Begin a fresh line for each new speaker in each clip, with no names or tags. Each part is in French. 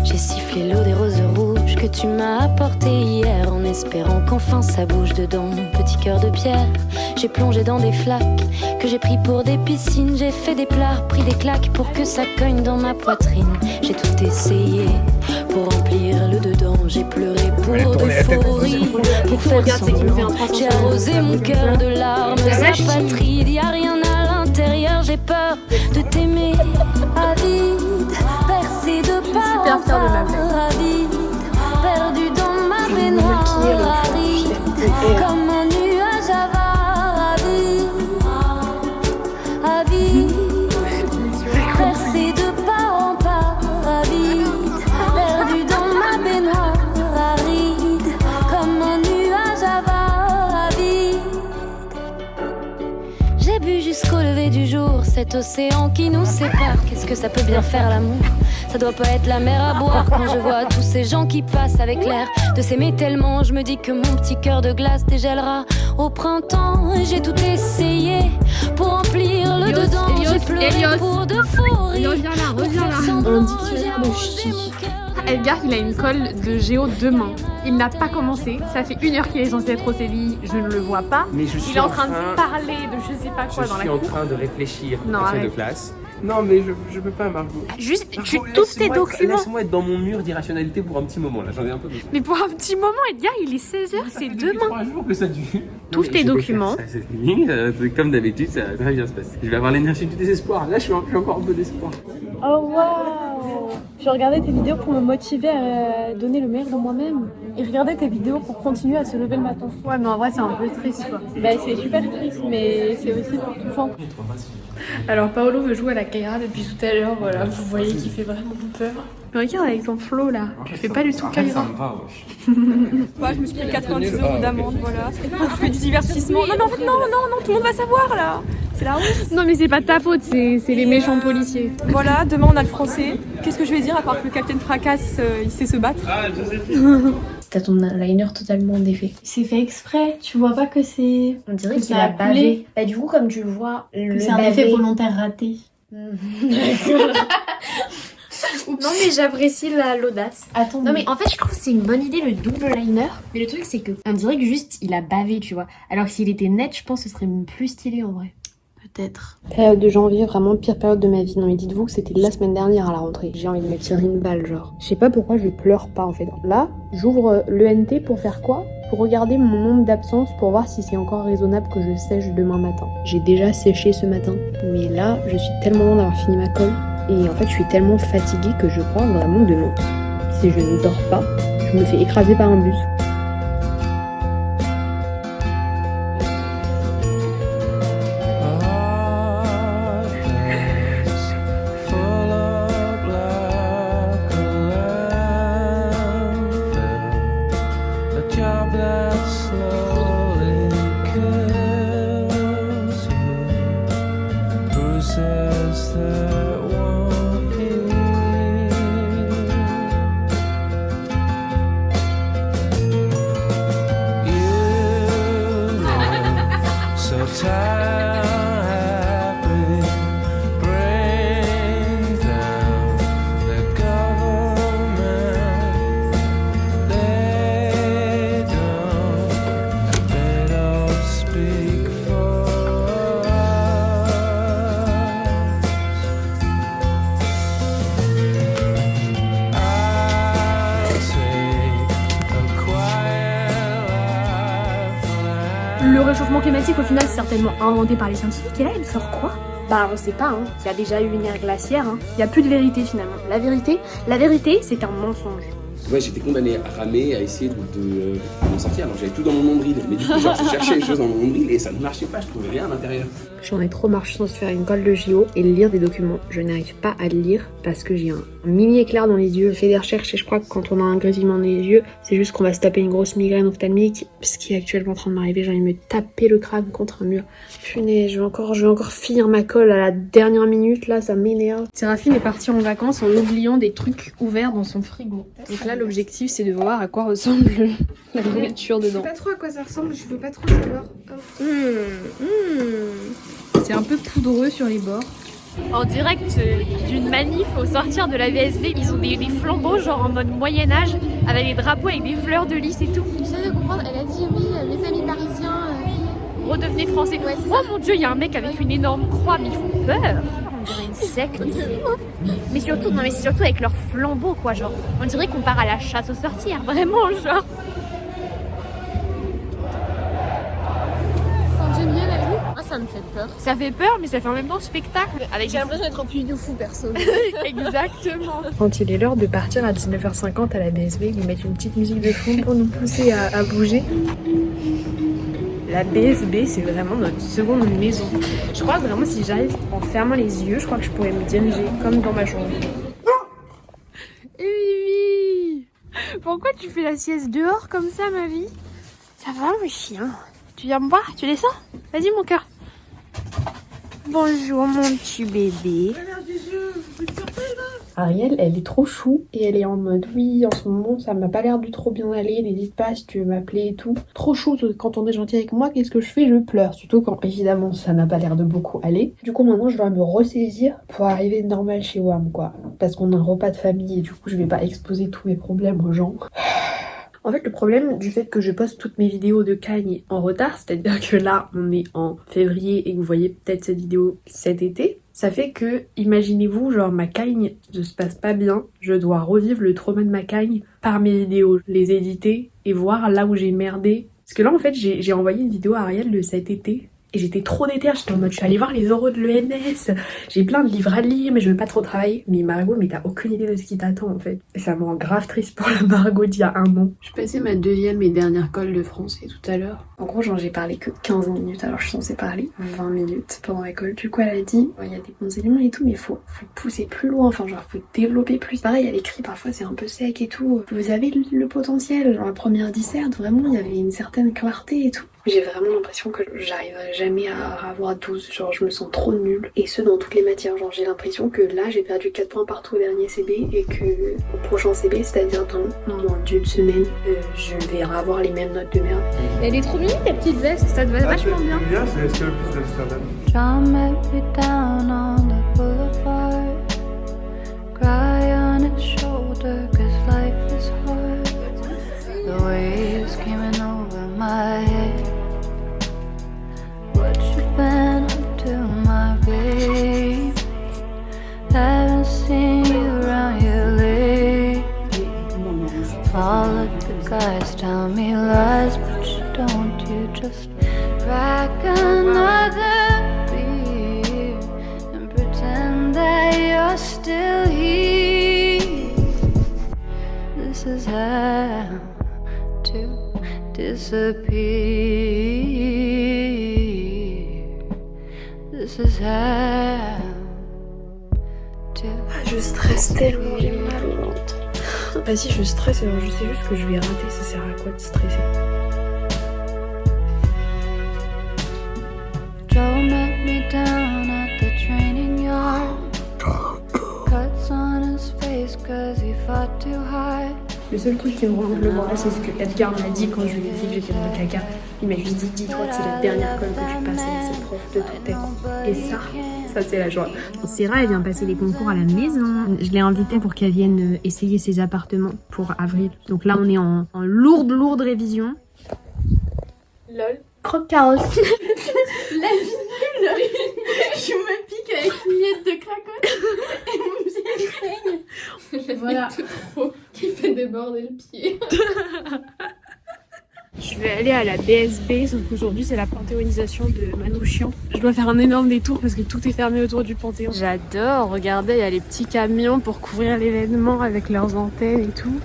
J'ai sifflé l'eau des roses rouges que tu m'as apportées hier, en espérant qu'enfin ça bouge dedans mon petit cœur de pierre. J'ai plongé dans des flaques que j'ai pris pour des piscines. J'ai fait des plats, pris des claques pour que ça cogne dans ma poitrine. J'ai tout essayé pour remplir le dedans. J'ai pleuré pour d'euphorie, pour faire semblant. J'ai arrosé mon cœur de larmes apatrides. Y'a rien à l'intérieur, j'ai peur de t'aimer avide, percé de part en part, avide, perdu dans ma baignoire aride, comme un nuage avare, avide, percé de part en part, avide, perdu dans ma baignoire aride, comme un nuage avare, avide. J'ai bu jusqu'au lever du jour cet océan qui nous sépare. Qu'est-ce que ça peut bien faire l'amour? Ça doit pas être la mer à boire. Quand je vois tous ces gens qui passent avec l'air de s'aimer tellement, je me dis que mon petit cœur de glace dégèlera au printemps. J'ai tout essayé pour remplir le dedans. J'ai pleuré pour de fourris.
Reviens là.
Un dictionnaire de chi.
Edgar, il a une colle de géo demain. Il n'a pas commencé. Ça fait 1 heure qu'il est censé être au CDI. Je ne le vois pas.
Mais je suis
il est en train de parler de je sais pas quoi dans la cour.
Je suis en train de réfléchir
Non,
à
arrête.
de place. Non, mais je peux pas, Margot.
Juste, tu
Margot,
toutes tes documents.
Laisse-moi être dans mon mur d'irrationalité pour un petit moment, là. J'en ai un peu besoin.
Mais pour un petit moment, Edgar, il est 16h, c'est demain.
3 jours que ça dure.
Tous tes documents.
Comme d'habitude, ça va très bien se passer. Je vais avoir l'énergie du désespoir. Là, je suis encore un peu d'espoir.
Oh waouh! Je regardais tes vidéos pour me motiver à donner le meilleur de moi-même. Et regarder tes vidéos pour continuer à se lever le matin.
Ouais, mais en vrai, c'est un peu triste, quoi.
Bah c'est super triste, mais c'est aussi pour touchant.
Alors, Paolo veut jouer à la Kaira depuis tout à l'heure, voilà. Vous voyez qu'il fait vraiment peur. Mais regarde avec ton flow, là. Tu fais pas du tout Kaira.
Ouais, je me suis pris 90 € d'amende, voilà. Je fais du divertissement. Non, mais en fait, non, tout le monde va savoir là. C'est la honte.
Non, mais c'est pas de ta faute, c'est les méchants policiers.
Voilà, demain on a le français. Qu'est-ce que je vais dire à part que le capitaine Fracasse, il sait se battre?
T'as ton liner totalement défait.
C'est fait exprès, tu vois pas que c'est...
On dirait
que
qu'il
ça
a
a
bavé.
coulé.
Bah du coup, comme tu le vois,
Que c'est un effet volontaire raté.
Non mais j'apprécie l'audace.
Attends,
Non mais en fait je trouve que c'est une bonne idée le double liner. Mais le truc c'est que on dirait que juste il a bavé tu vois. Alors que s'il était net je pense que ce serait plus stylé en vrai. Peut-être.
Période de janvier, vraiment pire période de ma vie. Non mais dites-vous que c'était la semaine dernière à la rentrée. J'ai envie de me tirer une balle genre. Je sais pas pourquoi je pleure pas en fait. Là, j'ouvre l'ENT pour faire quoi? Pour regarder mon nombre d'absences pour voir si c'est encore raisonnable que je sèche demain matin. J'ai déjà séché ce matin. Mais là, je suis tellement loin d'avoir fini ma colle. Et en fait, je suis tellement fatiguée que je crois vraiment que demain, si je ne dors pas, je me fais écraser par un bus.
Le réchauffement climatique, au final, c'est certainement inventé par les scientifiques. Et là, il sort quoi? Bah, on sait pas, hein. Il y a déjà eu une ère glaciaire, hein. Il y a plus de vérité, finalement. La vérité, c'est un mensonge.
Ouais, j'étais condamné à ramer, à essayer de m'en sortir. Alors j'avais tout dans mon nombril. Mais du coup, genre, je cherchais les choses dans mon nombril et ça ne marchait pas, je trouvais rien à l'intérieur.
J'en ai trop marre, je pense faire une colle de JO et lire des documents. Je n'arrive pas à le lire parce que j'ai un mini éclair dans les yeux. Je fais des recherches et je crois que quand on a un grésillement dans les yeux, c'est juste qu'on va se taper une grosse migraine ophtalmique. Ce qui est actuellement en train de m'arriver, j'ai envie de me taper le crâne contre un mur. Punaise, je vais encore finir ma colle à la dernière minute, là, ça m'énerve.
Séraphine est partie en vacances en oubliant des trucs ouverts dans son frigo. Donc là, l'objectif, c'est de voir à quoi ressemble la nourriture dedans.
Je sais pas trop à quoi ça ressemble, je peux pas trop savoir.
C'est un peu poudreux sur les bords. En direct d'une manif au sortir de la VSB, ils ont des flambeaux genre en mode Moyen-Âge avec des drapeaux avec des fleurs de lys et tout.
J'essaie de comprendre, elle a dit oui, mes amis parisiens.
Redevenez français.
Ouais, c'est
oh mon dieu, il y a un mec avec une énorme croix, mais ils font peur. On dirait une secte. Mais surtout, non mais c'est surtout avec leurs flambeaux quoi, genre. On dirait qu'on part à la chasse aux sorcières, vraiment genre.
Saint-Geneviève, elle est où? Ah, ça me fait peur.
Ça fait peur, mais ça fait en même temps spectacle.
J'ai l'impression d'être en puits de fou, perso.
Exactement.
Quand il est l'heure de partir à 19h50 à la BSB, ils mettent une petite musique de fond pour nous pousser à bouger. La BSB, c'est vraiment notre seconde maison. Je crois que vraiment, si j'arrive en fermant les yeux, je crois que je pourrais me diriger comme dans ma chambre.
Mimi, pourquoi tu fais la sieste dehors comme ça, ma vie? Ça va, mon chien? Tu viens me voir? Tu descends? Vas-y, mon cœur. Bonjour, mon petit bébé.
Ariel, elle est trop chou et elle est en mode oui, en ce moment ça m'a pas l'air de trop bien aller, n'hésite pas si tu veux m'appeler et tout. Trop chou, quand on est gentil avec moi, qu'est-ce que je fais? Je pleure, surtout quand évidemment ça n'a pas l'air de beaucoup aller. Du coup maintenant je dois me ressaisir pour arriver normal chez WAM quoi, parce qu'on a un repas de famille et du coup je vais pas exposer tous mes problèmes aux gens. En fait, le problème du fait que je poste toutes mes vidéos de Cagne en retard, c'est-à-dire que là, on est en février et que vous voyez peut-être cette vidéo cet été, ça fait que, imaginez-vous, genre ma Cagne ne se passe pas bien, je dois revivre le trauma de ma Cagne par mes vidéos, les éditer et voir là où j'ai merdé. Parce que là, en fait, j'ai envoyé une vidéo à Ariel de cet été. Et j'étais trop déterre, j'étais en mode je suis allée voir les oraux de l'ENS, j'ai plein de livres à lire mais je veux pas trop travailler. Mais Margot, mais t'as aucune idée de ce qui t'attend en fait. Et ça me rend grave triste pour la Margot d'il y a 1 an. Je passais ma 2e et dernière colle de français tout à l'heure. En gros genre j'ai parlé que 15 minutes alors je suis censée parler 20 minutes pendant la colle. Du coup elle a dit, il y a des bons éléments et tout mais faut pousser plus loin, enfin genre faut développer plus. Pareil à l'écrit parfois c'est un peu sec et tout. Vous avez le potentiel, genre la première disserte vraiment il y avait une certaine clarté et tout. J'ai vraiment l'impression que j'arriverai jamais à avoir 12, genre je me sens trop nulle. Et ce dans toutes les matières, genre j'ai l'impression que là j'ai perdu 4 points partout au dernier CB et que au prochain CB, c'est-à-dire dans moins d'1 semaine, je vais avoir les mêmes notes de merde.
Elle est trop mignonne ta petite veste, ça te va vachement bien.
Bien, c'est le plus d'Amsterdam.
John met me down on the boulevard, cry on his shoulder cause life is hard. The waves coming over my head. What you been up to, my baby? Haven't seen you around here lately. All of the guys tell me lies, but you don't. You just crack another beer and pretend that you're still here. This is how to disappear. This is how to...
Je stresse tellement, j'ai mal au ventre. Bah si je stresse, alors je sais juste que je vais rater, ça sert à quoi de stresser?
Joe met me down at the training yard. Cuts on his face cause he fought too hard.
Le seul truc qui me remonte le moral, c'est ce que Edgar m'a dit quand je lui ai dit que j'étais dans le caca. Il m'a juste dit, dis-toi que c'est la dernière colle que tu passes avec cette prof de toute ta vie. Et ça c'est la joie. Sarah, elle vient passer les concours à la maison. Je l'ai invitée pour qu'elle vienne essayer ses appartements pour avril. Donc là, on est en lourde révision. Lol. Croque-carotte.
La vie nulle. Je me pique avec une miette de cracotte et mon pied saigne.
Voilà.
Trop qui fait déborder le pied.
Je vais aller à la BSB, sauf qu'aujourd'hui c'est la panthéonisation de Manouchian. Je dois faire un énorme détour parce que tout est fermé autour du Panthéon. J'adore, regardez, il y a les petits camions pour couvrir l'événement avec leurs antennes et tout.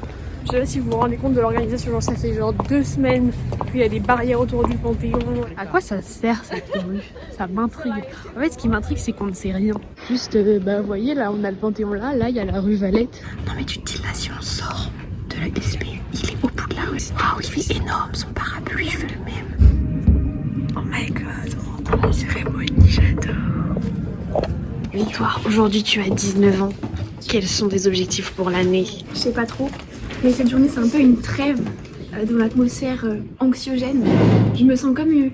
Je sais pas si vous vous rendez compte de l'organisation, genre ça fait genre 2 semaines, puis il y a des barrières autour du Panthéon. À quoi ça sert cette rue? Ça m'intrigue. En fait ce qui m'intrigue c'est qu'on ne sait rien. Juste, vous voyez là on a le Panthéon là il y a la rue Valette. Non mais tu te dis là si on sort de la BSB, il est au bout de la rue. Waouh, il est énorme son parapluie, je veux le même. Oh my god, on rentre dans la cérémonie, j'adore. Victoire, aujourd'hui tu as 19 ans. Quels sont tes objectifs pour l'année?
Je sais pas trop, mais cette journée c'est un peu une trêve dans l'atmosphère anxiogène. Je me sens comme une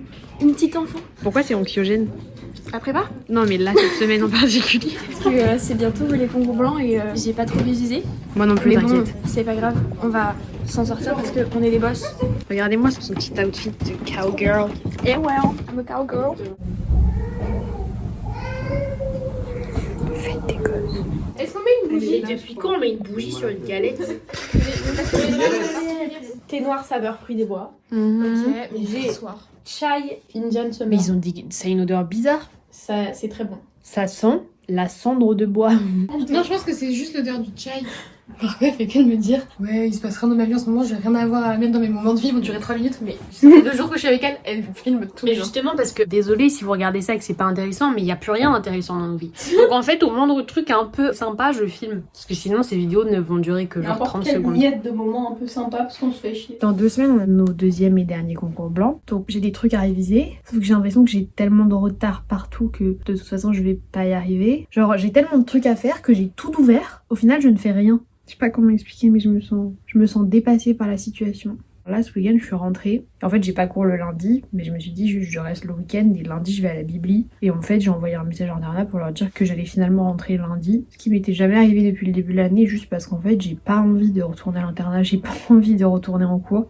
petite enfant.
Pourquoi c'est anxiogène?
La prépa?
Non, mais là, cette semaine en particulier.
Parce que c'est bientôt les concours blancs et j'ai pas trop visé.
Moi non plus,
Mais bon,
t'inquiète.
c'est pas grave, on va s'en sortir parce qu'on est des boss.
Regardez-moi son petit outfit de cowgirl.
Et well, I'm a cowgirl.
Faites des gosses.
Est-ce qu'on met une bougie?
Depuis quand on met une bougie sur une galette?
Thé noir saveur fruits des bois.
Ok,
J'ai chai Indian summer.
Mais ils ont dit ça a une odeur bizarre.
Ça, c'est très bon.
Ça sent la cendre de bois.
Non, je pense que c'est juste l'odeur du chai. Parfait, fait que de me dire ouais, il se passe rien dans ma vie en ce moment, j'ai rien à voir à mettre dans mes moments de vie, ils vont durer 3 minutes, mais ça fait 2 jours que je suis avec elle, elle filme tout
Mais
le temps.
justement parce que, désolé si vous regardez ça et que c'est pas intéressant, mais il y a plus rien d'intéressant dans nos vies. Donc en fait, au moindre truc un peu sympa, je filme. Parce que sinon, ces vidéos ne vont durer que genre 30 secondes.
miette de moments un peu sympas parce qu'on se fait chier.
Dans 2 semaines, on a nos deuxième et dernier concours blancs. Donc j'ai des trucs à réviser. Sauf que j'ai l'impression que j'ai tellement de retard partout que de toute façon, je vais pas y arriver. Genre, j'ai tellement de trucs à faire que j'ai tout ouvert. Au final, je ne fais rien. Je sais pas comment expliquer, mais je me sens dépassée par la situation. Là, ce week-end, je suis rentrée. En fait, j'ai pas cours le lundi, mais je me suis dit, je reste le week-end et lundi, je vais à la Bibli. Et en fait, j'ai envoyé un message à Nana pour leur dire que j'allais finalement rentrer lundi. Ce qui m'était jamais arrivé depuis le début de l'année, juste parce qu'en fait, j'ai pas envie de retourner à l'internat, j'ai pas envie de retourner en cours.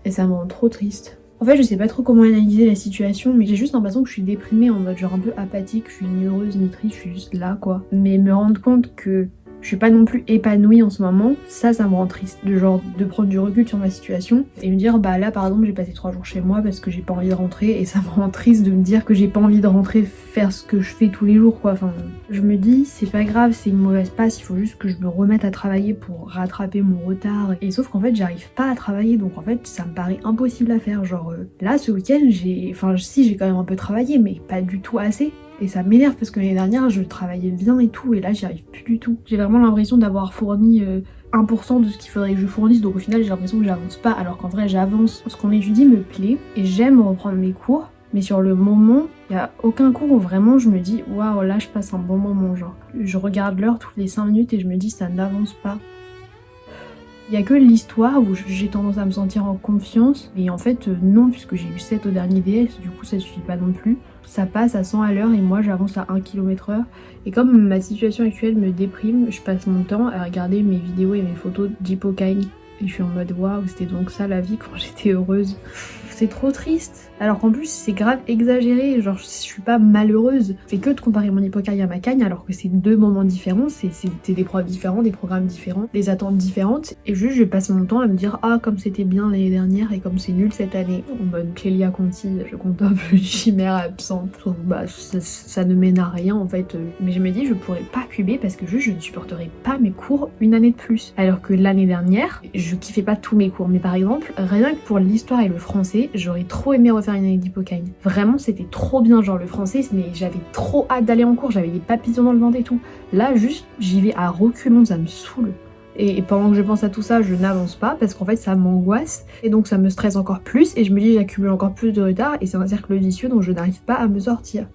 Et ça me rend trop triste. En fait, je sais pas trop comment analyser la situation, mais j'ai juste l'impression que je suis déprimée, en mode genre un peu apathique, je suis ni heureuse ni triste, je suis juste là quoi. Mais me rendre compte que je suis pas non plus épanouie en ce moment, ça me rend triste. De genre de prendre du recul sur ma situation et me dire bah là par exemple j'ai passé 3 jours chez moi parce que j'ai pas envie de rentrer et ça me rend triste de me dire que j'ai pas envie de rentrer faire ce que je fais tous les jours quoi. Enfin, je me dis c'est pas grave, c'est une mauvaise passe, il faut juste que je me remette à travailler pour rattraper mon retard. Et sauf qu'en fait j'arrive pas à travailler donc en fait ça me paraît impossible à faire. Genre là ce week-end j'ai quand même un peu travaillé mais pas du tout assez. Et ça m'énerve parce que l'année dernière je travaillais bien et tout et là j'y arrive plus du tout. J'ai vraiment l'impression d'avoir fourni 1% de ce qu'il faudrait que je fournisse donc au final j'ai l'impression que j'avance pas alors qu'en vrai j'avance. Ce qu'on étudie me plaît et j'aime reprendre mes cours mais sur le moment il y a aucun cours où vraiment je me dis waouh là je passe un bon moment genre. Je regarde l'heure toutes les 5 minutes et je me dis ça n'avance pas. Il y a que l'histoire où j'ai tendance à me sentir en confiance et en fait non puisque j'ai eu 7 au dernier DS du coup ça suffit pas non plus. Ça passe à 100 à l'heure et moi j'avance à 1 km/h et comme ma situation actuelle me déprime, je passe mon temps à regarder mes vidéos et mes photos d'Hippokine et je suis en mode waouh c'était donc ça la vie quand j'étais heureuse. C'est trop triste. Alors qu'en plus c'est grave exagéré, genre je suis pas malheureuse. Je fais que de comparer mon Hippokine à ma cagne alors que c'est 2 moments différents, c'était des profs différents, des programmes différents, des attentes différentes. Et juste je passe mon temps à me dire ah comme c'était bien l'année dernière et comme c'est nul cette année. En mode Clélia Conti, je contemple une chimère absente. Bah ça ne mène à rien en fait. Mais je me dis je pourrais pas cuber parce que juste je ne supporterais pas mes cours une année de plus. Alors que l'année dernière, je kiffais pas tous mes cours. Mais par exemple, rien que pour l'histoire et le français, j'aurais trop aimé refaire une année d'Hippokine. Vraiment, c'était trop bien, genre le français, mais j'avais trop hâte d'aller en cours, j'avais des papillons dans le ventre et tout. Là, juste, j'y vais à reculons, ça me saoule. Et pendant que je pense à tout ça, je n'avance pas parce qu'en fait, ça m'angoisse et donc ça me stresse encore plus et je me dis j'accumule encore plus de retard et c'est un cercle vicieux dont je n'arrive pas à me sortir.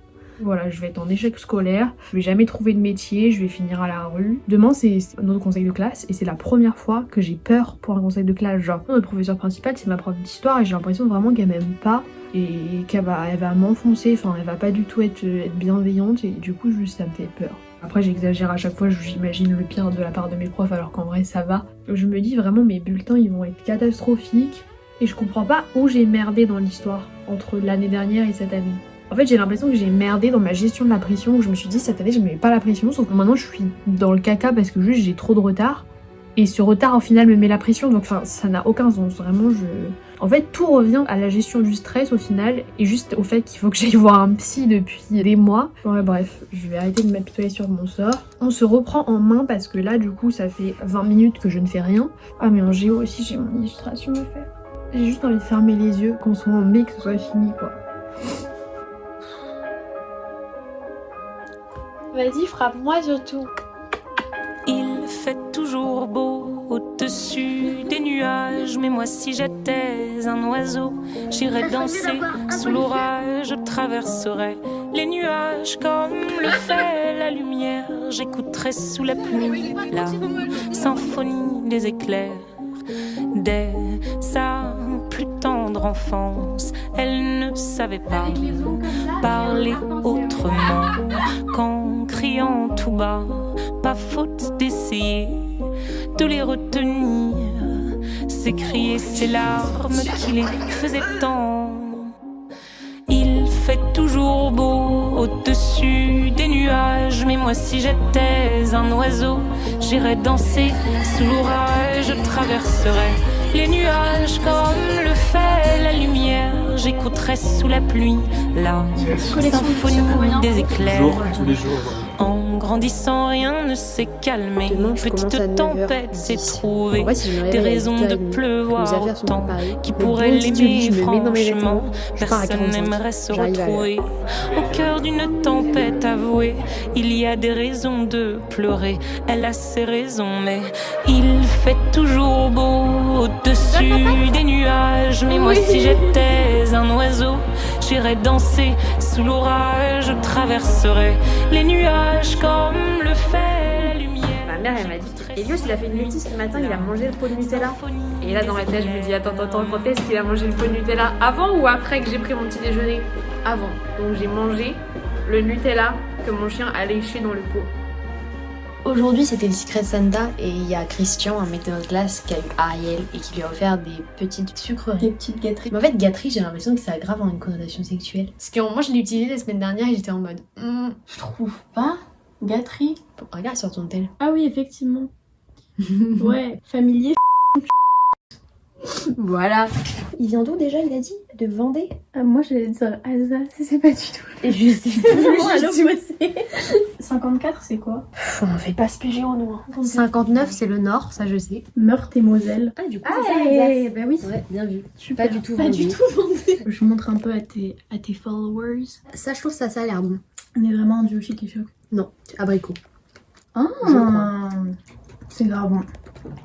Voilà, je vais être en échec scolaire, je vais jamais trouver de métier, je vais finir à la rue. Demain, c'est notre conseil de classe et c'est la première fois que j'ai peur pour un conseil de classe. Genre, notre professeur principal, c'est ma prof d'histoire et j'ai l'impression vraiment qu'elle m'aime pas et qu'elle va m'enfoncer, enfin, elle va pas du tout être bienveillante et du coup, juste ça me fait peur. Après, j'exagère à chaque fois, j'imagine le pire de la part de mes profs alors qu'en vrai, ça va. Je me dis vraiment, mes bulletins, ils vont être catastrophiques et je comprends pas où j'ai merdé dans l'histoire entre l'année dernière et cette année. En fait, j'ai l'impression que j'ai merdé dans ma gestion de la pression, où je me suis dit cette année je ne mets pas la pression, sauf que maintenant je suis dans le caca parce que juste j'ai trop de retard. Et ce retard au final me met la pression, donc enfin ça n'a aucun sens, vraiment En fait tout revient à la gestion du stress au final, et juste au fait qu'il faut que j'aille voir un psy depuis des mois. Ouais bref, je vais arrêter de m'apitoyer sur mon sort. On se reprend en main parce que là du coup ça fait 20 minutes que je ne fais rien. Ah mais en géo aussi j'ai mon illustration à faire. J'ai juste envie de fermer les yeux, qu'on soit en mai, que ce soit fini quoi.
Vas-y, frappe-moi surtout.
Il fait toujours beau au-dessus des nuages, mais moi si j'étais un oiseau, j'irais danser sous l'orage, je traverserais les nuages comme le fait la lumière, j'écouterais sous la pluie la symphonie des éclairs, dès sa plus plus tendre enfance, elle ne savait pas parler autrement qu'en criant tout bas. Pas faute d'essayer de les retenir, s'écrier ces larmes qui les faisaient tant. Il fait toujours beau au-dessus des nuages, mais moi si j'étais un oiseau, j'irais danser sous l'orage, je traverserais les nuages comme le fait la lumière, j'écouterais sous la pluie la symphonie des éclairs.
Tous les jours.
En grandissant, rien ne s'est calmé.
Demain, je commence à
Petite
9h10.
tempête s'est trouvée.
En vrai, si je me
Des
réveille à
raisons
8h30,
de
mes
pleuvoir
affaires sont
autant.
préparées.
Qui
Le
pourrait
bon petit
l'aimer
je me mets dans mes
franchement.
vêtements, je pars à
Personne
45.
n'aimerait se
J'arrive à l'heure.
retrouver au cœur d'une tempête avouée. Il y a des raisons de pleurer. Elle a ses raisons, mais il fait toujours beau au-dessus des nuages. Mais moi, si j'étais un oiseau, j'irais danser sous l'orage. Je traverserais les nuages comme le fait la lumière.
Ma mère, elle m'a dit Elios, il a fait une bêtise ce matin, il a mangé le pot de Nutella. Et là, dans ma tête, je me dis attends, quand est-ce qu'il a mangé le pot de Nutella? Avant ou après que j'ai pris mon petit déjeuner? Avant. Donc j'ai mangé le Nutella que mon chien a léché dans le pot.
Aujourd'hui, c'était le Secret Santa et il y a Christian, un mec de notre classe, qui a eu Ariel et qui lui a offert des petites sucreries.
Des petites gâteries.
Mais en fait, gâterie, j'ai l'impression que ça a grave une connotation sexuelle. Parce que moi, je l'ai utilisé la semaine dernière et j'étais en mode
Je trouve pas. Gâterie.
regarde sur ton tel.
Ah oui, effectivement. Ouais, familier.
Voilà.
Il vient d'où déjà, il a dit? De Vendée?
Moi, j'allais dire Alsace, c'est pas du tout.
Et je sais plus.
54, c'est quoi?
On fait pas ce PGO, nous.
59, c'est le nord, ça je sais.
Meurthe et Moselle.
Ah, du coup,
Ah,
c'est ça, Alsace.
bah oui.
Ouais, bien vu.
Super.
Pas du tout
Pas du
Vendée.
tout Vendée. Je montre un peu à tes followers.
Ça, je trouve ça a l'air bon.
On est vraiment en duo chic et choc.
Non, abricot.
Ah,
Je crois.
c'est grave bon.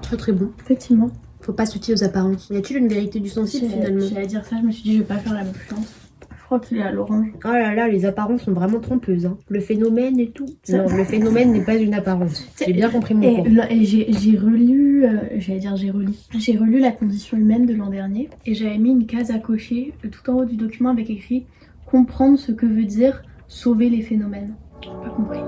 Très très bon.
Effectivement.
Faut pas se fier aux apparences. Y a-t-il une vérité du sensible finalement?
J'allais dire ça, je me suis dit, je vais pas faire la même chance. Je crois qu'il est à l'orange.
Oh là là, les apparences sont vraiment trompeuses. Hein. Le phénomène et tout. Non, le phénomène n'est pas une apparence. J'ai bien compris mon cours.
Et j'ai relu, j'ai relu La condition humaine de l'an dernier et j'avais mis une case à cocher tout en haut du document avec écrit comprendre ce que veut dire sauver les phénomènes. J'ai pas compris.